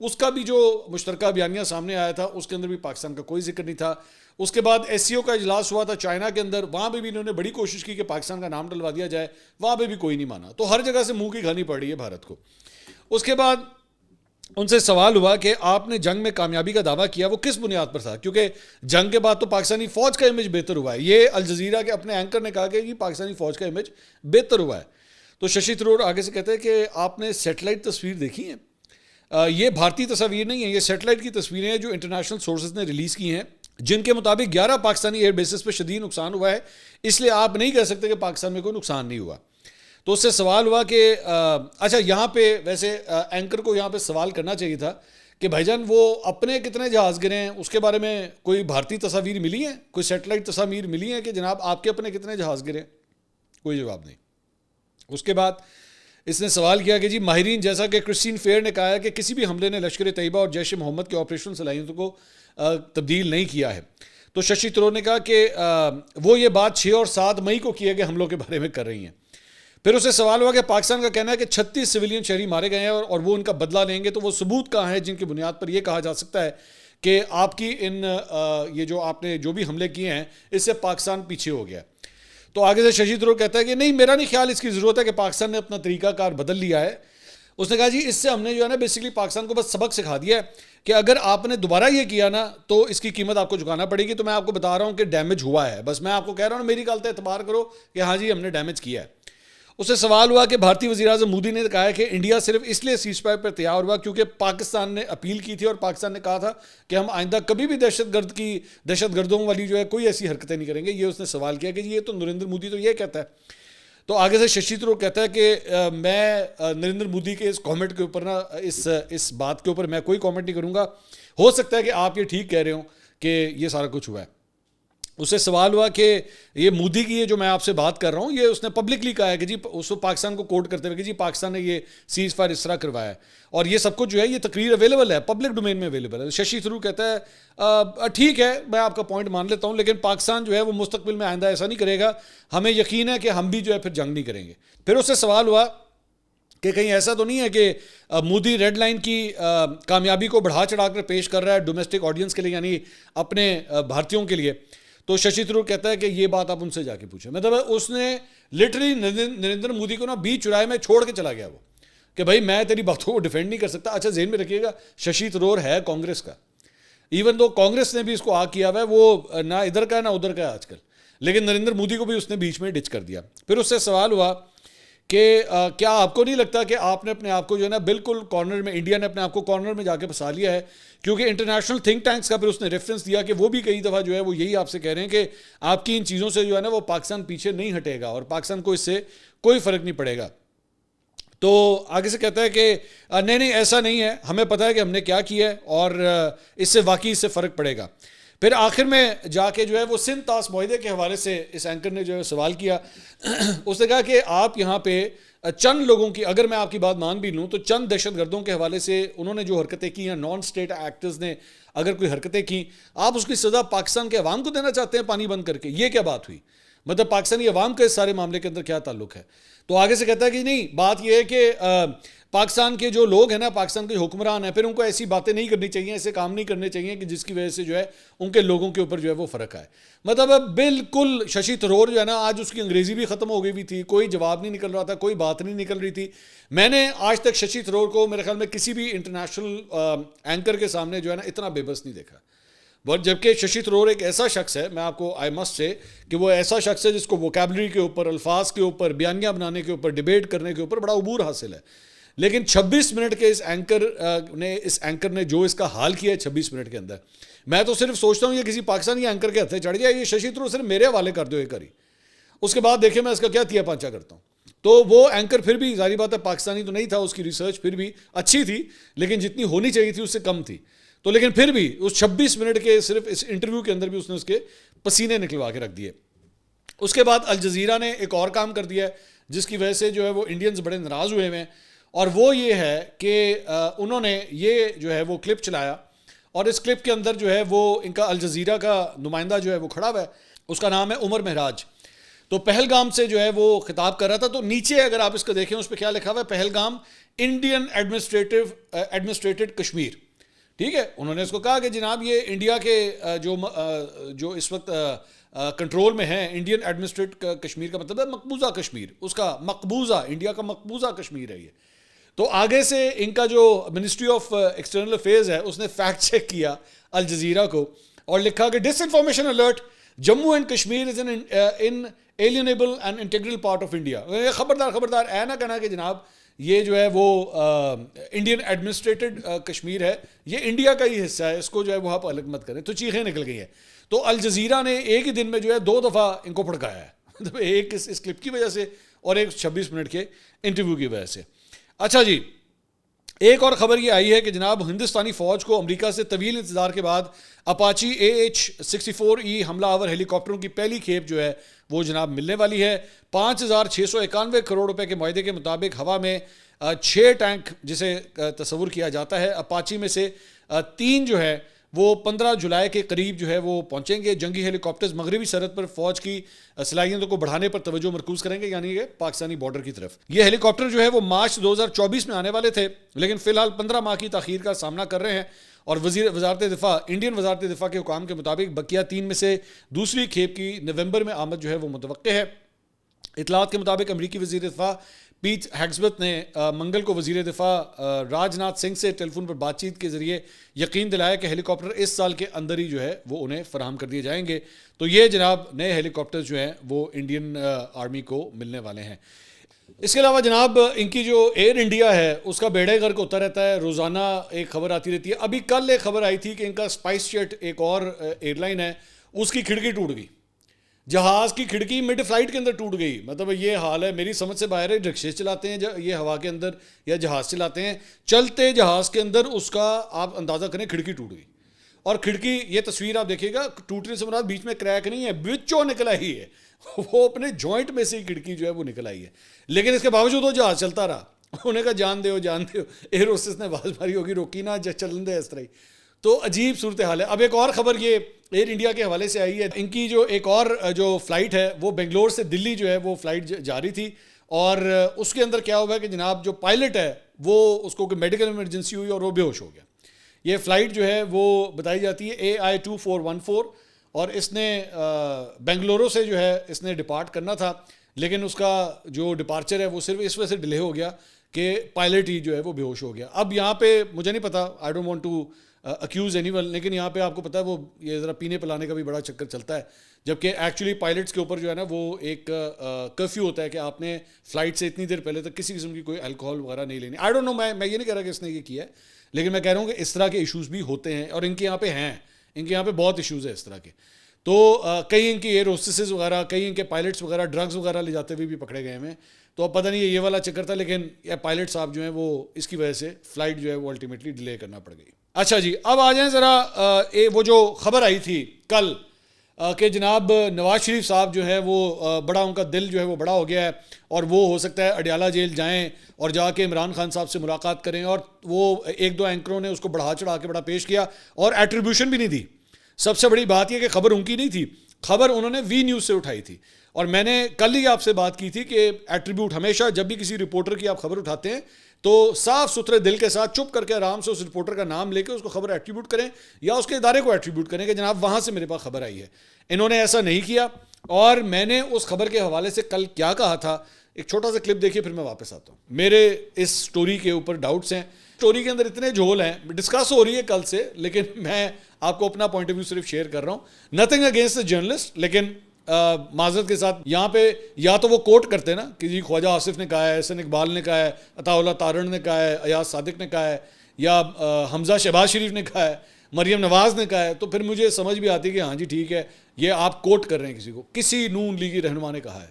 اس کا بھی جو مشترکہ بیانیہ سامنے آیا تھا اس کے اندر بھی پاکستان کا کوئی ذکر نہیں تھا. اس کے بعد ایس سی او کا اجلاس ہوا تھا چائنا کے اندر, وہاں پہ بھی انہوں نے بڑی کوشش کی کہ پاکستان کا نام ڈلوا دیا جائے, وہاں پہ بھی کوئی نہیں مانا. تو ہر جگہ سے منہ کی کھانی پڑ رہی ہے بھارت کو. اس کے بعد ان سے سوال ہوا کہ آپ نے جنگ میں کامیابی کا دعویٰ کیا, وہ کس بنیاد پر تھا, کیونکہ جنگ کے بعد تو پاکستانی فوج کا امیج بہتر ہوا ہے. یہ الجزیرہ کے اپنے اینکر نے کہا کہ پاکستانی فوج کا امیج بہتر ہوا ہے. تو ششی تھرور آگے سے کہتے ہیں کہ آپ نے سیٹلائٹ تصویر دیکھی ہیں, یہ بھارتی تصاویر نہیں ہیں, یہ سیٹلائٹ کی تصویریں ہیں جو انٹرنیشنل سورسز نے ریلیز کی ہیں, جن کے مطابق 11 پاکستانی ایئر بیسز پہ شدید نقصان ہوا ہے, اس لیے آپ نہیں کہہ سکتے کہ پاکستان میں کوئی نقصان نہیں ہوا. تو اس سے سوال ہوا کہ اچھا یہاں پہ ویسے اینکر کو یہاں پہ سوال کرنا چاہیے تھا کہ بھائی جان وہ اپنے کتنے جہاز گرے ہیں, اس کے بارے میں کوئی بھارتی تصاویر ملی ہیں, کوئی سیٹلائٹ تصاویر ملی ہیں کہ جناب آپ کے اپنے کتنے جہاز گرے ہیں؟ کوئی جواب نہیں. اس کے بعد اس نے سوال کیا کہ جی ماہرین جیسا کہ کرسٹین فیئر نے کہا ہے کہ کسی بھی حملے نے لشکر طیبہ اور جیش محمد کے آپریشن صلاحیتوں کو تبدیل نہیں کیا ہے. تو ششی تھرور نے کہا کہ وہ یہ بات 6 اور 7 مئی کو کیے گئے حملوں کے بارے میں کر رہی ہیں. پھر اسے سوال ہوا کہ پاکستان کا کہنا ہے کہ 36 سویلین شہری مارے گئے ہیں اور وہ ان کا بدلہ لیں گے, تو وہ ثبوت کہاں ہے جن کی بنیاد پر یہ کہا جا سکتا ہے کہ آپ کی یہ جو آپ نے جو بھی حملے کیے ہیں اس سے پاکستان پیچھے ہو گیا. تو آگے سے ششی تھرور کہتا ہے کہ نہیں, میرا نہیں خیال اس کی ضرورت ہے کہ پاکستان نے اپنا طریقہ کار بدل لیا ہے. اس نے کہا جی اس سے ہم نے جو ہے نا بیسیکلی پاکستان کو بس سبق سکھا دیا ہے کہ اگر آپ نے دوبارہ یہ کیا نا تو اس کی قیمت آپ کو چکانا پڑے گی. تو میں آپ کو بتا رہا ہوں کہ ڈیمیج ہوا ہے, بس میں آپ کو کہہ رہا ہوں میری غلط اعتبار کرو کہ ہاں جی ہم نے ڈیمیج کیا ہے. اس سے سوال ہوا کہ بھارتی وزیر اعظم مودی نے کہا ہے کہ انڈیا صرف اس لیے سیز فائر پر تیار ہوا کیونکہ پاکستان نے اپیل کی تھی اور پاکستان نے کہا تھا کہ ہم آئندہ کبھی بھی دہشت گردوں والی جو ہے کوئی ایسی حرکتیں نہیں کریں گے. یہ اس نے سوال کیا کہ یہ تو نریندر مودی تو یہ کہتا ہے. تو آگے سے ششی تھرور کہتا ہے کہ میں نریندر مودی کے اس کامنٹ کے اوپر نا اس بات کے اوپر میں کوئی کامنٹ نہیں کروں گا. ہو سکتا ہے کہ آپ یہ ٹھیک کہہ رہے ہوں کہ یہ سارا کچھ ہوا ہے. اس سے سوال ہوا کہ یہ مودی کی یہ جو میں آپ سے بات کر رہا ہوں یہ اس نے پبلکلی کہا ہے کہ جی اس کو پاکستان کو کوٹ کرتے ہوئے کہ جی پاکستان نے یہ سیز فائر اس طرح کروایا ہے, اور یہ سب کچھ جو ہے یہ تقریر اویلیبل ہے, پبلک ڈومین میں اویلیبل ہے. ششی تھرور کہتا ہے ٹھیک ہے میں آپ کا پوائنٹ مان لیتا ہوں, لیکن پاکستان جو ہے وہ مستقبل میں آئندہ ایسا نہیں کرے گا, ہمیں یقین ہے کہ ہم بھی جو ہے پھر جنگ نہیں کریں گے. پھر اس سے سوال ہوا کہ کہیں ایسا تو نہیں ہے کہ مودی ریڈ لائن کی کامیابی کو بڑھا چڑھا کر پیش کر رہا ہے ڈومیسٹک آڈینس کے لیے, یعنی اپنے بھارتیوں کے لیے. تو ششی تھرور کہتا ہے کہ یہ بات آپ ان سے جا کے پوچھیں. مطلب اس نے لٹرلی نریندر مودی کو نا بیچ چوراہے میں چھوڑ کے چلا گیا وہ کہ بھائی میں تیری باتوں کو ڈیفینڈ نہیں کر سکتا. اچھا ذہن میں رکھیے گا ششی تھرور ہے کانگریس کا, ایون دو کانگریس نے بھی اس کو کیا ہوا ہے, وہ نہ ادھر کا ہے نہ ادھر کا ہے آج کل, لیکن نریندر مودی کو بھی اس نے بیچ میں ڈچ کر دیا. پھر اس سے سوال ہوا کہ کیا آپ کو نہیں لگتا کہ آپ نے اپنے آپ کو جو ہے نا بالکل کارنر میں, انڈیا نے اپنے آپ کو کارنر میں جا کے پھنسا لیا ہے, کیونکہ انٹرنیشنل تھنک ٹینکس کا پھر اس نے ریفرنس دیا کہ وہ بھی کئی دفعہ جو ہے وہ یہی آپ سے کہہ رہے ہیں کہ آپ کی ان چیزوں سے جو ہے نا وہ پاکستان پیچھے نہیں ہٹے گا اور پاکستان کو اس سے کوئی فرق نہیں پڑے گا. تو آگے سے کہتا ہے کہ نہیں ایسا نہیں ہے, ہمیں پتہ ہے کہ ہم نے کیا کیا ہے اور اس سے واقعی اس سے فرق پڑے گا. پھر آخر میں جا کے جو ہے وہ سندھ طاس معاہدے کے حوالے سے اس اینکر نے جو ہے سوال کیا. اس نے کہا کہ آپ یہاں پہ چند لوگوں کی, اگر میں آپ کی بات مان بھی لوں تو چند دہشت گردوں کے حوالے سے انہوں نے جو حرکتیں کی ہیں, نان سٹیٹ ایکٹرز نے اگر کوئی حرکتیں کی, آپ اس کی سزا پاکستان کے عوام کو دینا چاہتے ہیں پانی بند کر کے. یہ کیا بات ہوئی, مطلب پاکستانی عوام کا اس سارے معاملے کے اندر کیا تعلق ہے؟ تو آگے سے کہتا ہے کہ نہیں, بات یہ ہے کہ پاکستان کے جو لوگ ہیں نا, پاکستان کے حکمران ہیں, پھر ان کو ایسی باتیں نہیں کرنی چاہیے, ایسے کام نہیں کرنے چاہیے کہ جس کی وجہ سے جو ہے ان کے لوگوں کے اوپر جو ہے وہ فرق آئے. مطلب بالکل ششی تھرور جو ہے نا, آج اس کی انگریزی بھی ختم ہو گئی بھی تھی, کوئی جواب نہیں نکل رہا تھا, کوئی بات نہیں نکل رہی تھی. میں نے آج تک ششی تھرور کو میرے خیال میں کسی بھی انٹرنیشنل اینکر کے سامنے جو ہے نا اتنا بے بس نہیں دیکھا. بٹ جبکہ ششی تھرور ایک ایسا شخص ہے, میں آپ کو آئی مسٹ سے کہ وہ ایسا شخص ہے جس کو ووکیبلری کے اوپر, الفاظ کے اوپر, بیانیہ بنانے کے اوپر, ڈیبیٹ کرنے کے اوپر بڑا عبور حاصل ہے. لیکن 26 منٹ کے اس اینکر نے جو اس کا حال کیا ہے 26 منٹ کے اندر, میں تو صرف سوچتا ہوں یہ کسی پاکستانی اینکر کے ہتھے چڑھ جائے, یہ ششی تھرور صرف میرے حوالے کر دو ایک کری, اس کے بعد دیکھیں میں اس کا کیا تیا پانچا کرتا ہوں. تو وہ اینکر پھر بھی ظاہری بات ہے پاکستانی تو نہیں تھا, اس کی ریسرچ پھر بھی اچھی تھی لیکن جتنی ہونی چاہیے تھی اس سے کم تھی. تو لیکن پھر بھی اس 26 منٹ کے صرف اس انٹرویو کے اندر بھی اس نے اس کے پسینے نکلوا کے رکھ دیے. اس کے بعد الجزیرہ نے ایک اور کام کر دیا ہے جس کی وجہ سے جو ہے وہ انڈینز بڑے ناراض ہوئے ہیں, اور وہ یہ ہے کہ انہوں نے یہ جو ہے وہ کلپ چلایا, اور اس کلپ کے اندر جو ہے وہ ان کا الجزیرہ کا نمائندہ جو ہے وہ کھڑا ہوا ہے, اس کا نام ہے عمر مہراج. تو پہلگام سے جو ہے وہ خطاب کر رہا تھا. تو نیچے اگر آپ اس کو دیکھیں اس پہ کیا لکھا ہوا ہے, پہلگام انڈین ایڈمنسٹریٹڈ کشمیر. ٹھیک ہے, انہوں نے اس کو کہا کہ جناب یہ انڈیا کے جو اس وقت کنٹرول میں ہے, انڈین ایڈمنسٹریٹ کشمیر کا مطلب ہے مقبوضہ کشمیر, اس کا مقبوضہ انڈیا کا مقبوضہ کشمیر ہے یہ. تو آگے سے ان کا جو منسٹری آف ایکسٹرنل افیئرز ہے اس نے فیکٹ چیک کیا الجزیرہ کو اور لکھا کہ disinformation alert, Jammu and Kashmir is an inalienable and integral part of India. خبردار خبردار, اے نہ کہنا کہ جناب یہ جو ہے وہ انڈین ایڈمنسٹریٹڈ کشمیر ہے, یہ انڈیا کا ہی حصہ ہے, اس کو جو ہے وہ آپ الگ مت کریں. تو چیخیں نکل گئی ہیں. تو الجزیرہ نے ایک ہی دن میں جو ہے 2 دفعہ ان کو بھڑکایا ہے, ایک اس کلپ کی وجہ سے اور ایک 26 منٹ کے انٹرویو کی وجہ سے. اچھا جی, ایک اور خبر یہ آئی ہے کہ جناب ہندوستانی فوج کو امریکہ سے طویل انتظار کے بعد اپاچی AH-64E حملہ آور ہیلی کاپٹروں کی پہلی کھیپ جو ہے وہ جناب ملنے والی ہے. 5,691 کروڑ روپے کے معاہدے کے مطابق ہوا میں 6 ٹینک جسے تصور کیا جاتا ہے اپاچی میں سے 3 جو ہے وہ 15 جولائی کے قریب جو ہے وہ پہنچیں گے. جنگی ہیلی کاپٹرز مغربی سرحد پر فوج کی صلاحیتوں کو بڑھانے پر توجہ مرکوز کریں گے, یعنی کہ پاکستانی بارڈر کی طرف. یہ ہیلی کاپٹر جو ہے وہ مارچ 2024 میں آنے والے تھے, لیکن فی الحال 15 ماہ کی تاخیر کا سامنا کر رہے ہیں. اور وزارت دفاع انڈین وزارت دفاع کے حکام کے مطابق بقیہ 3 میں سے دوسری کھیپ کی نومبر میں آمد جو ہے وہ متوقع ہے. اطلاعات کے مطابق امریکی وزیر دفاع پیٹ ہیگسبتھ نے منگل کو وزیر دفاع راج ناتھ سنگھ سے ٹیلی فون پر بات چیت کے ذریعے یقین دلایا کہ ہیلی کاپٹر اس سال کے اندر ہی جو ہے وہ انہیں فراہم کر دیے جائیں گے. تو یہ جناب نئے ہیلی کاپٹر جو ہیں وہ انڈین آرمی کو ملنے والے ہیں. اس کے علاوہ جناب ان کی جو ایئر انڈیا ہے اس کا بیڑے غرق ہوتا رہتا ہے, روزانہ ایک خبر آتی رہتی ہے. ابھی کل ایک خبر آئی تھی کہ ان کا اسپائس جیٹ ایک اور ایئر لائن ہے, اس کی کھڑکی ٹوٹ گئی, جہاز کی کھڑکی مڈ فلائٹ کے اندر ٹوٹ گئی. مطلب یہ حال ہے, میری سمجھ سے باہر ہے. رکشے چلاتے ہیں یہ ہوا کے اندر یا جہاز چلاتے ہیں, چلتے جہاز کے اندر اس کا آپ اندازہ کریں کھڑکی ٹوٹ گئی. اور کھڑکی, یہ تصویر آپ دیکھیے گا, ٹوٹنے سے مراد بیچ میں کریک نہیں ہے, بچوں نکل آئی ہے, وہ اپنے جوائنٹ میں سے ہی کھڑکی جو ہے وہ نکل آئی ہے. لیکن اس کے باوجود وہ جہاز چلتا رہا. انہوں نے کہا جان دے ہو ایئر ہوسٹس نے آواز ماری ہوگی روکی نہ چلن دے اس طرح ہی. تو عجیب صورتحال ہے. اب ایک اور خبر یہ ایئر انڈیا کے حوالے سے آئی ہے. ان کی جو ایک اور جو فلائٹ ہے وہ بنگلور سے دلی جو ہے وہ فلائٹ جاری تھی, اور اس کے اندر کیا ہوا ہے کہ جناب جو پائلٹ ہے وہ اس کو میڈیکل ایمرجنسی ہوئی اور وہ بے ہوش ہو گیا. یہ فلائٹ جو ہے وہ بتائی جاتی ہے AI-2414, اور اس نے بنگلورو سے جو ہے اس نے ڈپارٹ کرنا تھا, لیکن اس کا جو ڈپارچر ہے وہ صرف اس وجہ سے ڈیلے ہو گیا کہ پائلٹ ہی جو ہے وہ بے ہوش ہو گیا. اب یہاں پہ مجھے نہیں پتا, I don't want to accuse anyone, لیکن یہاں پہ آپ کو پتا ہے وہ یہ ذرا پینے پلانے کا بھی بڑا چکر چلتا ہے, جبکہ ایکچولی پائلٹس کے اوپر جو ہے نا وہ ایک کرفیو ہوتا ہے کہ آپ نے فلائٹ سے اتنی دیر پہلے تک کسی قسم کی کوئی الکوہول وغیرہ نہیں لینی. آئی ڈونٹ نو, میں یہ نہیں کہہ رہا کہ اس نے یہ کیا ہے, لیکن میں کہہ رہا ہوں کہ اس طرح کے ایشوز بھی ہوتے ہیں, اور ان کے یہاں پہ ہیں, ان کے یہاں پہ بہت ایشوز ہیں اس طرح کے. تو کئی ان کی ایئر ہوسٹسز وغیرہ, کئی ان کے پائلٹس وغیرہ ڈرگز وغیرہ لے جاتے ہوئے بھی پکڑے گئے ہیں. تو اب پتہ نہیں یہ والا چکر تھا, لیکن یہ پائلٹ صاحب جو ہیں وہ اس کی وجہ سے فلائٹ جو ہے وہ الٹیمیٹلی ڈیلے کرنا پڑ گئی. اچھا جی, اب آ جائیں ذرا وہ جو خبر آئی تھی کل کہ جناب نواز شریف صاحب جو ہے وہ بڑا, ان کا دل جو ہے وہ بڑا ہو گیا ہے, اور وہ ہو سکتا ہے اڈیالہ جیل جائیں اور جا کے عمران خان صاحب سے ملاقات کریں. اور وہ 1-2 اینکروں نے اس کو بڑھا چڑھا کے بڑا پیش کیا اور ایٹریبیوشن بھی نہیں دی. سب سے بڑی بات یہ کہ خبر ان کی نہیں تھی, خبر انہوں نے وی نیوز سے اٹھائی تھی. اور میں نے کل ہی آپ سے بات کی تھی کہ ایٹریبیوٹ ہمیشہ جب بھی کسی رپورٹر کی آپ خبر اٹھاتے ہیں تو صاف ستھرے دل کے ساتھ چپ کر کے آرام سے اس رپورٹر کا نام لے کے اس کو خبر ایٹریبیوٹ کریں, یا اس کے ادارے کو ایٹریبیوٹ کریں کہ جناب وہاں سے میرے پاس خبر آئی ہے. انہوں نے ایسا نہیں کیا, اور میں نے اس خبر کے حوالے سے کل کیا کہا تھا, ایک چھوٹا سا کلپ دیکھیے پھر میں واپس آتا ہوں. میرے اس سٹوری کے اوپر ڈاؤٹس ہیں, سٹوری کے اندر اتنے جھول ہیں, ڈسکس ہو رہی ہے کل سے, لیکن میں آپ کو اپنا پوائنٹ آف ویو صرف شیئر کر رہا ہوں. نتھنگ اگینسٹ دا جرنلسٹ, لیکن معذرت کے ساتھ یہاں پہ یا تو وہ کوٹ کرتے ہیں نا کہ جی خواجہ آصف نے کہا ہے, احسن اقبال نے کہا ہے, عطا اللہ تارڑ نے کہا ہے, ایاز صادق نے کہا ہے, یا حمزہ شہباز شریف نے کہا ہے, مریم نواز نے کہا ہے, تو پھر مجھے سمجھ بھی آتی ہے کہ ہاں جی ٹھیک ہے, یہ آپ کوٹ کر رہے ہیں کسی کو. کسی نون لیگی رہنما نے کہا ہے,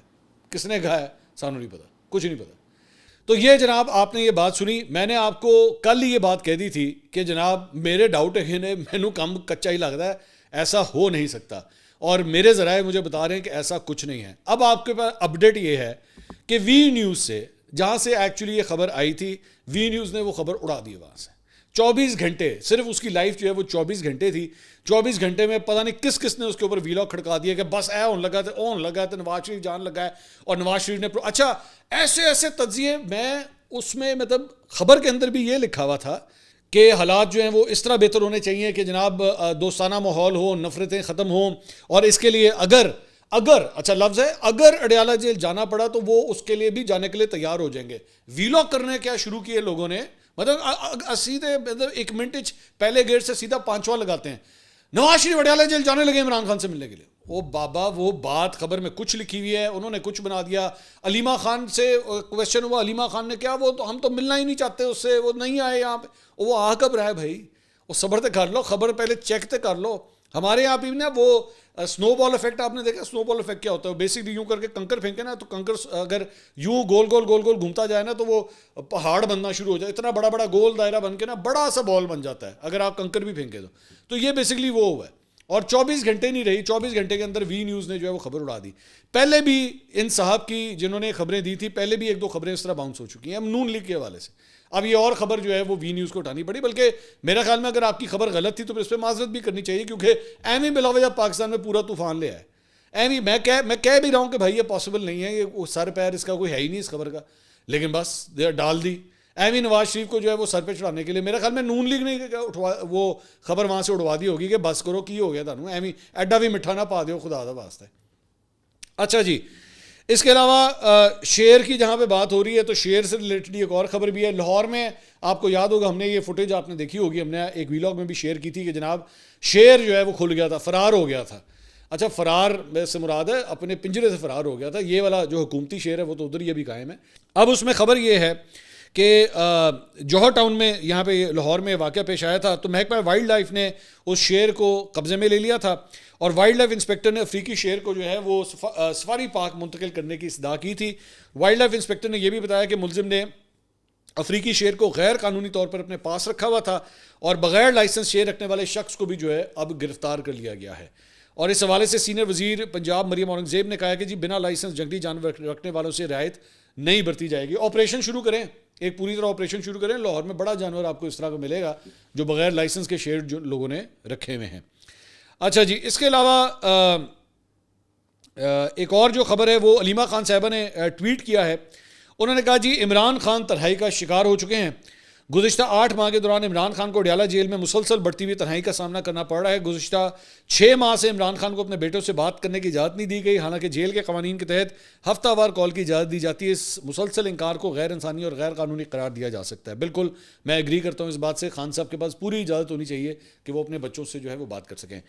کس نے کہا ہے سانو نہیں پتا, کچھ نہیں پتا. تو یہ جناب آپ نے یہ بات سنی, میں نے آپ کو کل ہی یہ بات کہہ دی تھی کہ جناب میرے ڈاؤٹ ہے, مینو کم کچا ہی لگتا ہے, ایسا ہو نہیں سکتا, اور میرے ذرائع مجھے بتا رہے ہیں کہ ایسا کچھ نہیں ہے. اب آپ کے پاس اپڈیٹ یہ ہے کہ وی نیوز سے, جہاں سے ایکچولی یہ خبر آئی تھی, وی نیوز نے وہ خبر اڑا دی وہاں سے. 24 گھنٹے صرف اس کی لائف جو ہے وہ 24 گھنٹے تھی. 24 گھنٹے میں پتہ نہیں کس کس نے اس کے اوپر ویلاگ کھڑکا دیا کہ بس اے ہون لگا تو نواز شریف جان لگا ہے. اور نواز شریف نے اچھا ایسے ایسے تجزیے, میں اس میں مطلب خبر کے اندر بھی یہ لکھا ہوا تھا کہ حالات جو ہیں وہ اس طرح بہتر ہونے چاہیے کہ جناب دوستانہ ماحول ہو, نفرتیں ختم ہوں, اور اس کے لیے اگر اچھا لفظ ہے, اگر اڈیالہ جیل جانا پڑا تو وہ اس کے لیے بھی جانے کے لیے تیار ہو جائیں گے. ویلاگ کرنے کیا شروع کیے لوگوں نے, مطلب سیدھے مطلب 1 منٹ پہلے گیٹ سے سیدھا 5واں لگاتے ہیں. نواز شریف اڈیالہ جیل جانے لگے عمران خان سے ملنے کے لیے. وہ بابا وہ بات خبر میں کچھ لکھی ہوئی ہے, انہوں نے کچھ بنا دیا. علیمہ خان سے کویشچن ہوا, علیمہ خان نے کیا, وہ تو ہم تو ملنا ہی نہیں چاہتے اس سے, وہ نہیں آئے یہاں پہ. وہ آ کب رہا ہے بھائی, وہ صبر تے کر لو, خبر پہلے چیک تے کر لو. ہمارے یہاں بھی نا وہ سنو بال افیکٹ آپ نے دیکھا. سنو بال افیکٹ کیا ہوتا ہے, بیسکلی یوں کر کے کنکر پھینکے نا, تو کنکر اگر یوں گول گول گھومتا جائے نا تو وہ پہاڑ بننا شروع ہو جائے. اتنا بڑا بڑا گول دائرہ بن کے نا بڑا سا بال بن جاتا ہے اگر آپ کنکر بھی پھینکے تو یہ بیسکلی وہ ہوا ہے. اور 24 گھنٹے نہیں رہی, 24 گھنٹے کے اندر وی نیوز نے جو ہے وہ خبر اڑا دی. پہلے بھی ان صاحب کی جنہوں نے خبریں دی تھی, پہلے بھی 1-2 خبریں اس طرح باؤنس ہو چکی ہیں ہم نون لیگ کے حوالے سے. اب یہ اور خبر جو ہے وہ وی نیوز کو اٹھانی پڑی, بلکہ میرا خیال میں اگر آپ کی خبر غلط تھی تو پھر اس پہ معذرت بھی کرنی چاہیے, کیونکہ ایم ہی بلا وجہ پاکستان میں پورا طوفان لے آئے. ایم ہی میں کہہ بھی رہا ہوں کہ بھائی یہ پاسبل نہیں ہے, یہ سر پیر اس کا کوئی ہے ہی نہیں اس خبر کا, لیکن بس ڈال دی ایم ہی نواز شریف کو جو ہے وہ سر پہ چڑھانے کے لیے. میرا خیال میں نون لیگ نے وہ خبر وہاں سے اڑوا دی ہوگی کہ بس کرو کی ہو گیا تمہیں, ایم ہی ایڈا بھی مٹھا نہ پا دیو خدا دا واسطہ. اچھا جی, اس کے علاوہ شیر کی جہاں پہ بات ہو رہی ہے تو شیر سے ریلیٹڈ ایک اور خبر بھی ہے. لاہور میں آپ کو یاد ہوگا, ہم نے یہ فوٹیج آپ نے دیکھی ہوگی, ہم نے ایک ویلاگ میں بھی شیئر کی تھی کہ جناب شیر جو ہے وہ کھل گیا تھا, فرار ہو گیا تھا. اچھا فرار سے مراد ہے اپنے پنجرے سے فرار ہو گیا تھا. یہ والا جو حکومتی شیر ہے وہ تو ادھر ہی ابھی قائم ہے. اب اس میں خبر یہ ہے کہ جوہر ٹاؤن میں یہاں پہ لاہور میں واقعہ پیش آیا تھا, تو محکمہ وائلڈ لائف نے اس شیر کو قبضے میں لے لیا تھا, اور وائلڈ لائف انسپیکٹر نے افریقی شیر کو جو ہے وہ سفاری پارک منتقل کرنے کی استدعا کی تھی. وائلڈ لائف انسپیکٹر نے یہ بھی بتایا کہ ملزم نے افریقی شیر کو غیر قانونی طور پر اپنے پاس رکھا ہوا تھا, اور بغیر لائسنس شیر رکھنے والے شخص کو بھی جو ہے اب گرفتار کر لیا گیا ہے. اور اس حوالے سے سینئر وزیر پنجاب مریم اورنگزیب نے کہا کہ جی بنا لائسنس جنگلی جانور رکھنے والوں سے رعایت نہیں برتی جائے گی. آپریشن شروع کریں, ایک پوری طرح آپریشن شروع کریں. لاہور میں بڑا جانور آپ کو اس طرح کا ملے گا جو بغیر لائسنس کے شیر جو لوگوں نے رکھے ہوئے ہیں. اچھا جی, اس کے علاوہ ایک اور جو خبر ہے وہ علیمہ خان صاحبہ نے ٹویٹ کیا ہے. انہوں نے کہا جی عمران خان تنہائی کا شکار ہو چکے ہیں. گزشتہ 8 ماہ کے دوران عمران خان کو اڈیالہ جیل میں مسلسل بڑھتی ہوئی تنہائی کا سامنا کرنا پڑ رہا ہے. گزشتہ 6 ماہ سے عمران خان کو اپنے بیٹوں سے بات کرنے کی اجازت نہیں دی گئی, حالانکہ جیل کے قوانین کے تحت ہفتہ وار کال کی اجازت دی جاتی ہے. اس مسلسل انکار کو غیر انسانی اور غیر قانونی قرار دیا جا سکتا ہے. بالکل میں ایگری کرتا ہوں اس بات سے, خان صاحب کے پاس پوری اجازت ہونی چاہیے کہ وہ اپنے بچوں سے جو ہے وہ بات کر سکیں.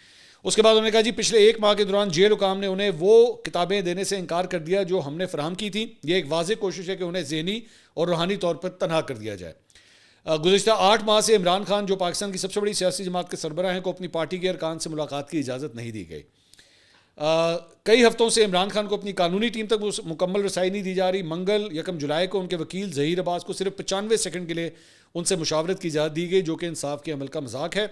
اس کے بعد انہوں نے کہا جی پچھلے 1 ماہ کے دوران جیل حکام نے انہیں وہ کتابیں دینے سے انکار کر دیا جو ہم نے فراہم کی تھی. یہ ایک واضح کوشش ہے کہ انہیں ذہنی اور روحانی طور پر تنہا کر دیا جائے. گزشتہ 8 ماہ سے عمران خان جو پاکستان کی سب سے بڑی سیاسی جماعت کے سربراہ ہیں کو اپنی پارٹی کے ارکان سے ملاقات کی اجازت نہیں دی گئی. کئی ہفتوں سے عمران خان کو اپنی قانونی ٹیم تک مکمل رسائی نہیں دی جا رہی. منگل 1 جولائی کو ان کے وکیل ظہیر عباس کو صرف 95 سیکنڈ کے لیے ان سے مشاورت کی اجازت دی گئی, جو کہ انصاف کے عمل کا مذاق ہے.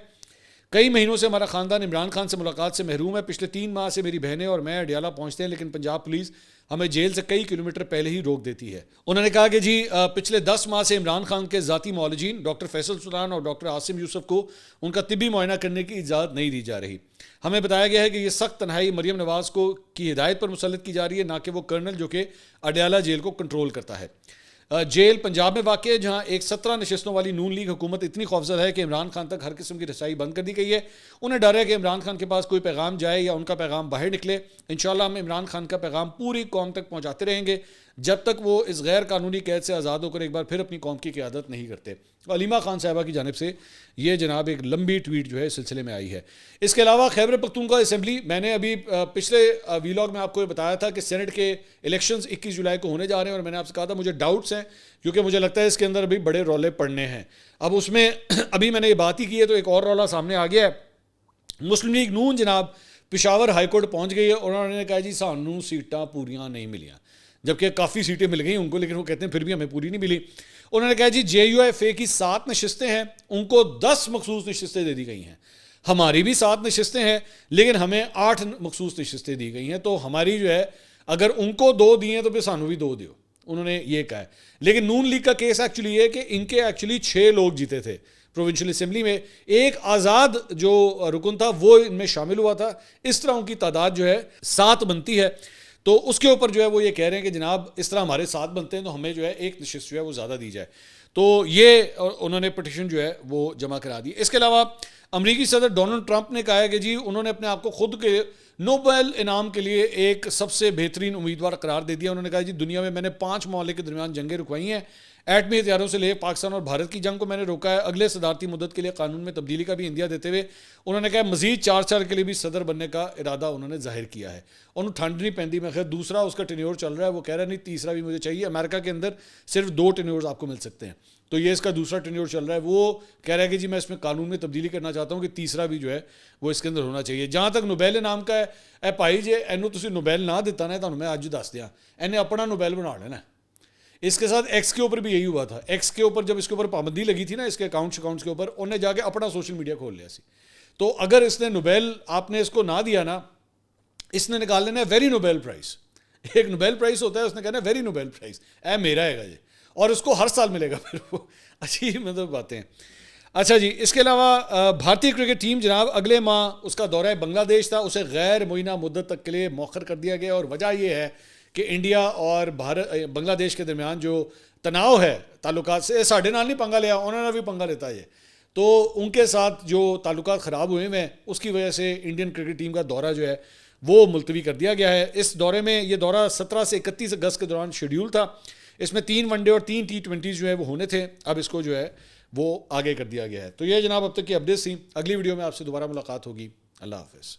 کئی مہینوں سے ہمارا خاندان عمران خان سے ملاقات سے محروم ہے. پچھلے 3 ماہ سے میری بہنیں اور میں اڈیالہ پہنچتے ہیں, لیکن پنجاب پولیس ہمیں جیل سے کئی کلومیٹر پہلے ہی روک دیتی ہے. انہوں نے کہا کہ جی پچھلے 10 ماہ سے عمران خان کے ذاتی معالجین ڈاکٹر فیصل سلطان اور ڈاکٹر عاصم یوسف کو ان کا طبی معائنہ کرنے کی اجازت نہیں دی جا رہی. ہمیں بتایا گیا ہے کہ یہ سخت تنہائی مریم نواز کو کی ہدایت پر مسلط کی جا رہی ہے, نہ کہ وہ کرنل جو کہ اڈیالہ جیل کو کنٹرول کرتا ہے. جیل پنجاب میں واقع ہے, جہاں ایک 17 نشستوں والی نون لیگ حکومت اتنی خوفزدہ ہے کہ عمران خان تک ہر قسم کی رسائی بند کر دی گئی ہے. انہیں ڈر ہے کہ عمران خان کے پاس کوئی پیغام جائے یا ان کا پیغام باہر نکلے. انشاءاللہ ہم عمران خان کا پیغام پوری قوم تک پہنچاتے رہیں گے جب تک وہ اس غیر قانونی قید سے آزاد ہو کر ایک بار پھر اپنی قوم کی قیادت نہیں کرتے. علیمہ خان صاحبہ کی جانب سے یہ جناب ایک لمبی ٹویٹ جو ہے اس سلسلے میں آئی ہے. اس کے علاوہ خیبر پختونخوا اسمبلی, میں نے ابھی پچھلے ویلاگ میں آپ کو یہ بتایا تھا کہ سینٹ کے الیکشنز 21 جولائی کو ہونے جا رہے ہیں, اور میں نے آپ سے کہا تھا مجھے ڈاؤٹس ہیں کیونکہ مجھے لگتا ہے اس کے اندر ابھی بڑے رولے پڑنے ہیں. اب اس میں ابھی میں نے یہ بات ہی کی ہے تو ایک اور رولا سامنے آ گیا ہے. مسلم لیگ نون جناب پشاور ہائی کورٹ پہنچ گئی ہے, اور انہوں نے کہا جی سانوں سیٹاں پوریاں نہیں ملیاں, جبکہ کافی سیٹیں مل گئی ان کو, لیکن وہ کہتے ہیں پھر بھی ہمیں پوری نہیں ملی. انہوں نے کہا جی جے یو ایف اے کی 7 نشستیں ہیں, ان کو 10 مخصوص نشستیں دے دی گئی ہیں. ہماری بھی 7 نشستیں ہیں لیکن ہمیں 8 مخصوص نشستیں دی گئی ہیں, تو ہماری جو ہے اگر ان کو 2 دی ہیں تو پھر سانوں بھی 2 دیو, انہوں نے یہ کہا ہے. لیکن نون لیگ کا کیس ایکچولی یہ ہے کہ ان کے ایکچولی 6 لوگ جیتے تھے. پروونشل اسمبلی میں. ایک آزاد جو رکن تھا وہ ان میں شامل ہوا تھا. اس طرح ان کی تعداد جو ہے 7 بنتی ہے. تو اس کے اوپر جو ہے وہ یہ کہہ رہے ہیں کہ جناب اس طرح ہمارے 7 بنتے ہیں تو ہمیں جو ہے ایک نشست جو ہے وہ زیادہ دی جائے. تو یہ انہوں نے پٹیشن جو ہے وہ جمع کرا دی. اس کے علاوہ امریکی صدر ڈونلڈ ٹرمپ نے کہا ہے کہ جی انہوں نے اپنے آپ کو خود کے نوبل انعام کے لیے ایک سب سے بہترین امیدوار قرار دے دیا. انہوں نے کہا جی دنیا میں نے 5 ممالک کے درمیان جنگیں رکوائی ہیں. ایٹمی ہتھیاروں سے لے پاکستان اور بھارت کی جنگ کو میں نے روکا ہے. اگلے صدارتی مدت کے لیے قانون میں تبدیلی کا بھی عندیہ دیتے ہوئے انہوں نے کہا مزید 4 سال کے لیے بھی صدر بننے کا ارادہ انہوں نے ظاہر کیا ہے. انہوں ٹھنڈ نہیں پہنتی. میں خیر دوسرا اس کا ٹینیور چل رہا ہے, وہ کہہ رہا ہے نہیں تیسرا بھی مجھے چاہیے. امریکہ کے اندر صرف 2 ٹینیورز آپ کو مل سکتے ہیں, تو یہ اس کا دوسرا ٹینیور چل رہا ہے. وہ کہہ رہا ہے کہ جی میں اس میں قانون میں تبدیلی کرنا چاہتا ہوں کہ تیسرا بھی جو ہے وہ اس کے اندر ہونا چاہیے. جہاں تک نوبیل انعام کا ہے, اے بھائی جی اینو تسی نوبیل نہ دیتا نا تو میں اج دس دیا انہیں اپنا نوبیل بنا لینا. اس کے ساتھ ایکس کے اوپر بھی یہی ہوا تھا. ایکس کے اوپر جب اس کے اوپر پابندی لگی تھی نا اس کے اکاؤنٹس کے اوپر, انہیں جا کے اپنا سوشل میڈیا کھول لیا سی. تو اگر اس نے نوبیل آپ نے اس کو نہ دیا نا, اس نے نکال لینا ہے ویری نوبیل پرائز. ایک نوبیل پرائز ہوتا ہے, اس نے کہنا ہے ویری نوبیل پرائز اے میرا ہے گا یہ, اور اس کو ہر سال ملے گا. پھر وہ اچھی مطلب باتیں ہیں. اچھا جی, اس کے علاوہ بھارتی کرکٹ ٹیم جناب اگلے ماہ اس کا دورہ بنگلہ دیش تھا, اسے غیر معینہ مدت تک کے لیے مؤخر کر دیا گیا. اور وجہ یہ ہے کہ انڈیا اور بنگلہ دیش کے درمیان جو تناؤ ہے تعلقات سے, ساڈے نال نہیں پنگا لیا, انہوں نے بھی پنگا لیتا ہے. تو ان کے ساتھ جو تعلقات خراب ہوئے ہیں اس کی وجہ سے انڈین کرکٹ ٹیم کا دورہ جو ہے وہ ملتوی کر دیا گیا ہے. اس دورے میں یہ دورہ 17 سے 31 اگست کے دوران شیڈیول تھا. اس میں 3 ون ڈے اور 3 T20 جو ہے وہ ہونے تھے. اب اس کو جو ہے وہ آگے کر دیا گیا ہے. تو یہ جناب اب تک کی اپڈیٹس تھیں. اگلی ویڈیو میں آپ سے دوبارہ ملاقات ہوگی. اللہ حافظ.